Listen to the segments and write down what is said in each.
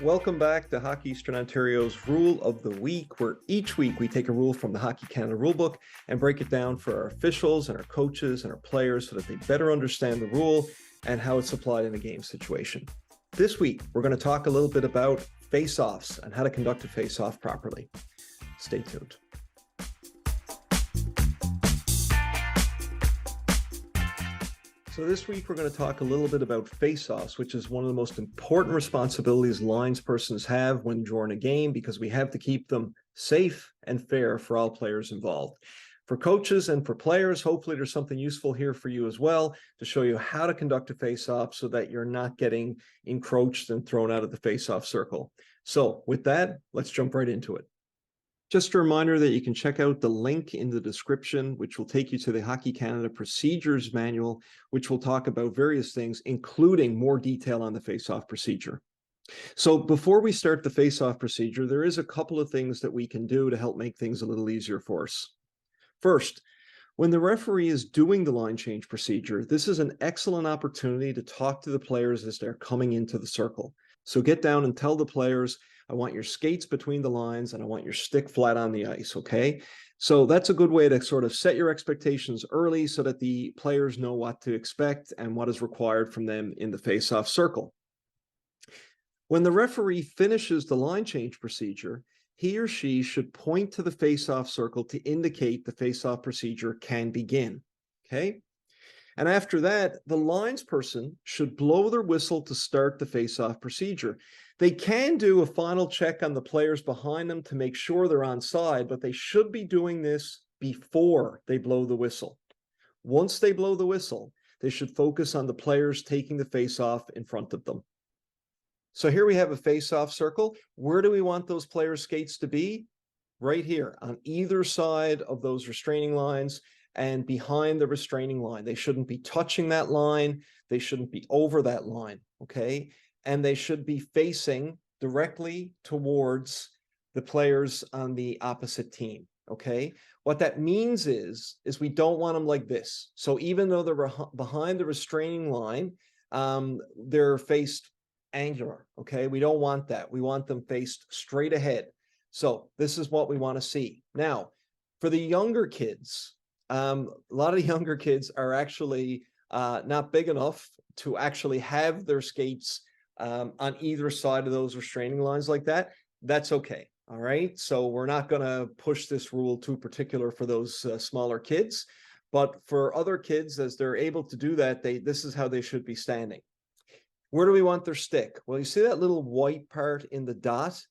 Welcome back to Hockey Eastern Ontario's Rule of the Week, where each week we take a rule from the Hockey Canada rulebook and break it down for our officials and our coaches and our players so that they better understand the rule and how it's applied in a game situation. This week, we're going to talk a little bit about face-offs and how to conduct a face-off properly. Stay tuned. So this week, we're going to talk a little bit about face-offs, which is one of the most important responsibilities linespersons have when during a game, because we have to keep them safe and fair for all players involved. For coaches and for players, hopefully there's something useful here for you as well to show you how to conduct a face-off so that you're not getting encroached and thrown out of the face-off circle. So with that, let's jump right into it. Just a reminder that you can check out the link in the description, which will take you to the Hockey Canada Procedures Manual, which will talk about various things, including more detail on the face-off procedure. So before we start the face-off procedure, there is a couple of things that we can do to help make things a little easier for us. First, when the referee is doing the line change procedure, this is an excellent opportunity to talk to the players as they're coming into the circle. So get down and tell the players, I want your skates between the lines and I want your stick flat on the ice, okay? So that's a good way to sort of set your expectations early so that the players know what to expect and what is required from them in the face-off circle. When the referee finishes the line change procedure, he or she should point to the face-off circle to indicate the face-off procedure can begin, okay? And after that, the linesperson should blow their whistle to start the face-off procedure. They can do a final check on the players behind them to make sure they're onside, but they should be doing this before they blow the whistle. Once they blow the whistle, they should focus on the players taking the face-off in front of them. So here we have a face-off circle. Where do we want those players' skates to be? Right here on either side of those restraining lines and behind the restraining line. They shouldn't be touching that line. They shouldn't be over that line, okay? And they should be facing directly towards the players on the opposite team, okay? What that means is we don't want them like this. So even though they're behind the restraining line, they're faced angular, okay? We don't want that. We want them faced straight ahead. So this is what we want to see. Now, for the younger kids, a lot of younger kids are actually not big enough to actually have their skates on either side of those restraining lines like that. That's okay. All right. So we're not going to push this rule too particular for those smaller kids. But for other kids, as they're able to do that, this is how they should be standing. Where do we want their stick? Well, you see that little white part in the dot?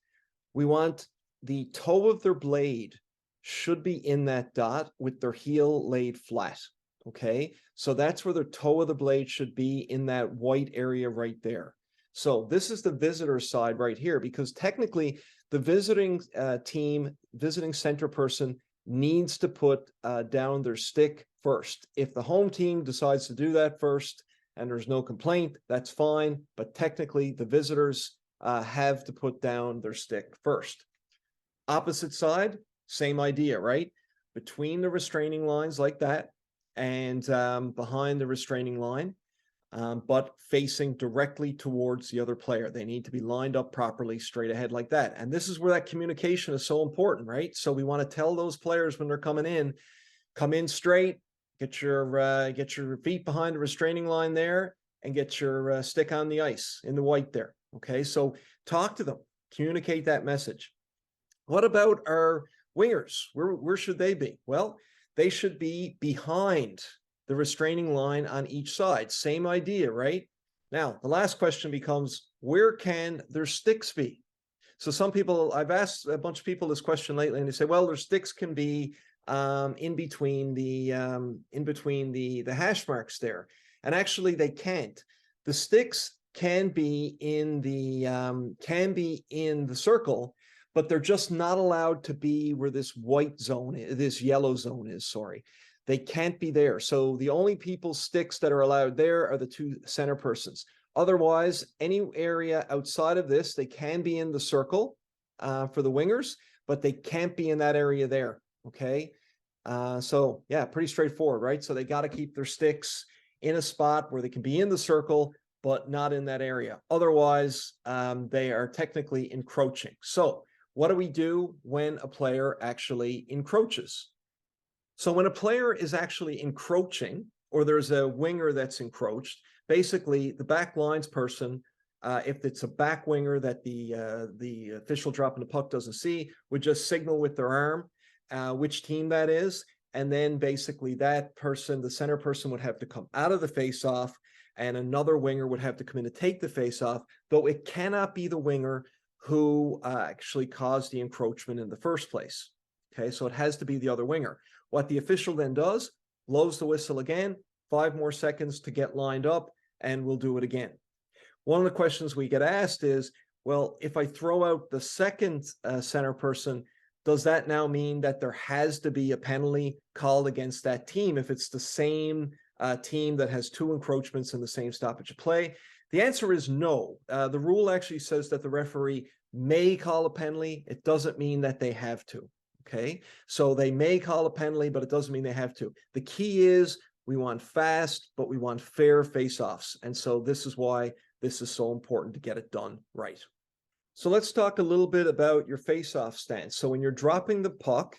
We want the toe of their blade should be in that dot with their heel laid flat, okay? So that's where the toe of the blade should be, in that white area right there. So this is the visitor side right here, because technically the visiting team, visiting center person needs to put down their stick first. If the home team decides to do that first and there's no complaint, that's fine. But technically the visitors have to put down their stick first. Opposite side, same idea, right? Between the restraining lines like that and behind the restraining line, but facing directly towards the other player. They need to be lined up properly straight ahead like that. And this is where that communication is so important, right? So we want to tell those players when they're coming in, come in straight, get your feet behind the restraining line there, and get your stick on the ice in the white there, okay? So talk to them, communicate that message. What about our wingers? Where should they be? Well, they should be behind the restraining line on each side. Same idea, right? Now, the last question becomes, where can their sticks be? So some people, I've asked a bunch of people this question lately, and they say, well, their sticks can be in between the hash marks there. And actually, they can't. The sticks can be in the circle, but they're just not allowed to be where this white zone is, this yellow zone is, sorry. They can't be there. So the only people's sticks that are allowed there are the two center persons. Otherwise, any area outside of this, they can be in the circle for the wingers, but they can't be in that area there, okay? So yeah, pretty straightforward, right? So they got to keep their sticks in a spot where they can be in the circle, but not in that area. Otherwise, they are technically encroaching. So what do we do when a player actually encroaches? So when a player is actually encroaching, or there's a winger that's encroached, basically the back lines person, if it's a back winger that the official dropping the puck doesn't see, would just signal with their arm which team that is. And then basically that person, the center person, would have to come out of the face-off, and another winger would have to come in to take the face-off, though it cannot be the winger who actually caused the encroachment in the first place. Okay, so it has to be the other winger. What the official then does, blows the whistle again, 5 more seconds to get lined up, and we'll do it again. One of the questions we get asked is, well, if I throw out the second center person, does that now mean that there has to be a penalty called against that team if it's the same team that has 2 encroachments in the same stoppage of play? The answer is no. The rule actually says that the referee may call a penalty. It doesn't mean that they have to. Okay, so they may call a penalty, but it doesn't mean they have to. The key is we want fast, but we want fair face-offs. And so this is why this is so important to get it done right. So let's talk a little bit about your face-off stance. So when you're dropping the puck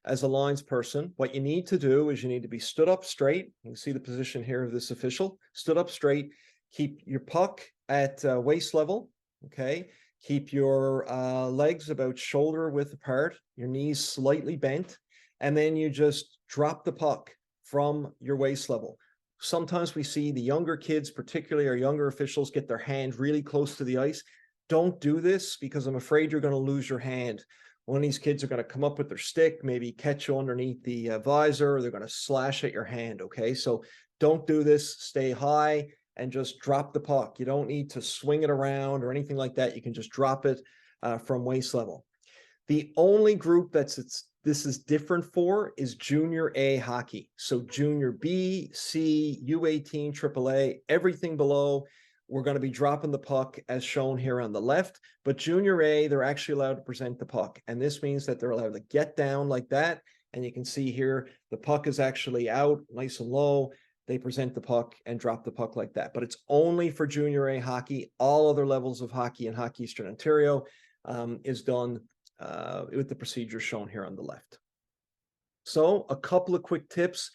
as a lines person, what you need to do is you need to be stood up straight. You can see the position here of this official. Stood up straight. Keep your puck at waist level. Okay. Keep your legs about shoulder width apart, your knees slightly bent, and then you just drop the puck from your waist level. Sometimes we see the younger kids, particularly our younger officials, get their hand really close to the ice. Don't do this, because I'm afraid you're going to lose your hand. One of these kids are going to come up with their stick, maybe catch you underneath the visor, or they're going to slash at your hand, okay? So don't do this. Stay high and just drop the puck. You don't need to swing it around or anything like that. You can just drop it from waist level. The only group this is different for is junior A hockey. So junior B, C, U18, AAA, everything below, we're going to be dropping the puck as shown here on the left. But junior A, they're actually allowed to present the puck. And this means that they're allowed to get down like that. And you can see here, the puck is actually out nice and low. They present the puck and drop the puck like that. But it's only for junior A hockey. All other levels of hockey in Hockey Eastern Ontario is done with the procedure shown here on the left. So a couple of quick tips.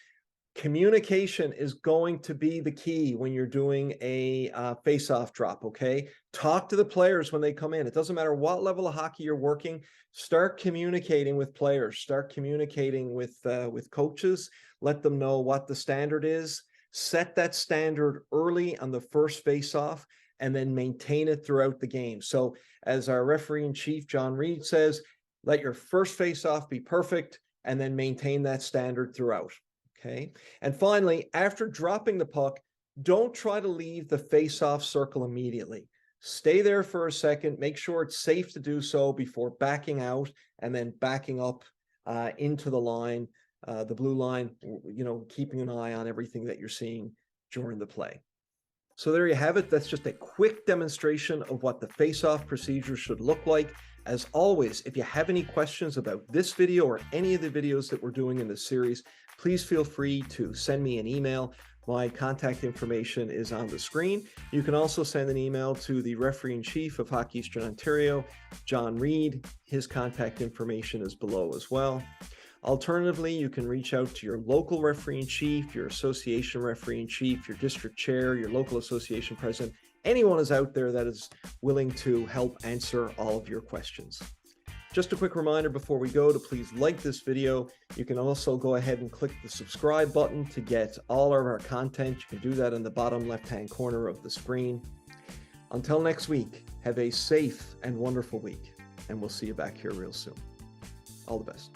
Communication is going to be the key when you're doing a face-off drop, okay? Talk to the players when they come in. It doesn't matter what level of hockey you're working. Start communicating with players. Start communicating with coaches. Let them know what the standard is. Set that standard early on the first face-off, and then maintain it throughout the game. So as our referee-in-chief, John Reed, says, let your first face-off be perfect, and then maintain that standard throughout. Okay. And finally, after dropping the puck, don't try to leave the face-off circle immediately. Stay there for a second. Make sure it's safe to do so before backing out and then backing up into the line, the blue line, keeping an eye on everything that you're seeing during the play. So there you have it. That's just a quick demonstration of what the face-off procedure should look like. As always, if you have any questions about this video or any of the videos that we're doing in this series, please feel free to send me an email. My contact information is on the screen. You can also send an email to the referee-in-chief of Hockey Eastern Ontario, John Reed. His contact information is below as well. Alternatively, you can reach out to your local referee-in-chief, your association referee-in-chief, your district chair, your local association president. Anyone is out there that is willing to help answer all of your questions. Just a quick reminder before we go to please like this video. You can also go ahead and click the subscribe button to get all of our content. You can do that in the bottom left-hand corner of the screen. Until next week, have a safe and wonderful week, and we'll see you back here real soon. All the best.